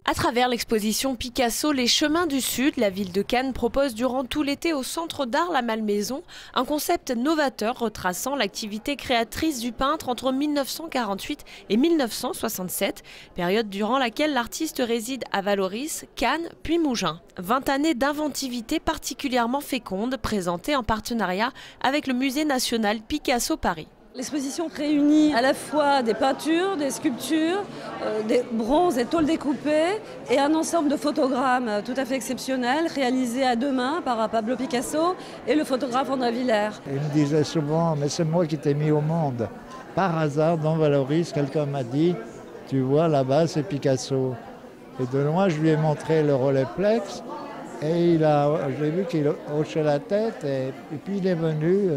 À travers l'exposition Picasso, les chemins du Sud, la ville de Cannes propose durant tout l'été au Centre d'art La Malmaison un concept novateur retraçant l'activité créatrice du peintre entre 1948 et 1967, période durant laquelle l'artiste réside à Vallauris, Cannes puis Mougins. 20 années d'inventivité particulièrement féconde présentées en partenariat avec le Musée national Picasso Paris. L'exposition réunit à la fois des peintures, des sculptures, des bronzes et tôles découpées et un ensemble de photogrammes tout à fait exceptionnels réalisés à deux mains par Pablo Picasso et le photographe André Villers. Il me disait souvent, mais c'est moi qui t'ai mis au monde. Par hasard, dans Vallauris, quelqu'un m'a dit, tu vois là-bas c'est Picasso. Et de loin, je lui ai montré le Rolleiplex et j'ai vu qu'il hochait la tête et puis il est venu.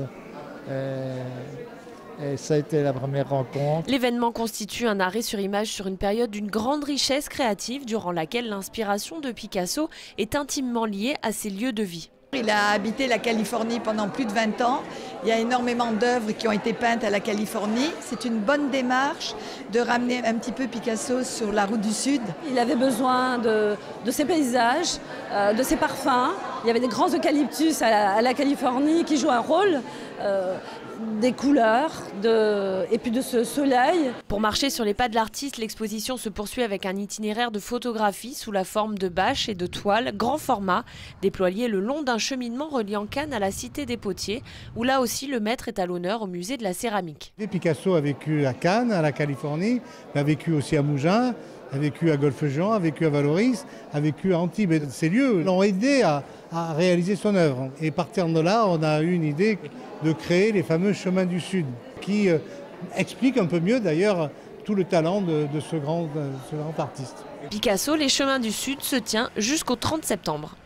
Et ça a été la première rencontre. L'événement constitue un arrêt sur image sur une période d'une grande richesse créative durant laquelle l'inspiration de Picasso est intimement liée à ses lieux de vie. Il a habité la Californie pendant plus de 20 ans. Il y a énormément d'œuvres qui ont été peintes à la Californie. C'est une bonne démarche de ramener un petit peu Picasso sur la route du Sud. Il avait besoin de ses paysages, de ses parfums. Il y avait des grands eucalyptus à la Californie qui jouent un rôle, des couleurs et puis de ce soleil. Pour marcher sur les pas de l'artiste, l'exposition se poursuit avec un itinéraire de photographie sous la forme de bâches et de toiles grand format, déployées le long d'un cheminement reliant Cannes à la Cité des Potiers, où là aussi le maître est à l'honneur au musée de la céramique. Picasso a vécu à Cannes, à la Californie, mais a vécu aussi à Mougins, a vécu à Golfe-Jean, a vécu à Vallauris, a vécu à Antibes. Et ces lieux l'ont aidé à réaliser son œuvre. Et partant de là, on a eu une idée de créer les fameux chemins du Sud, qui expliquent un peu mieux d'ailleurs tout le talent de ce grand artiste. Picasso, les chemins du Sud se tient jusqu'au 30 septembre.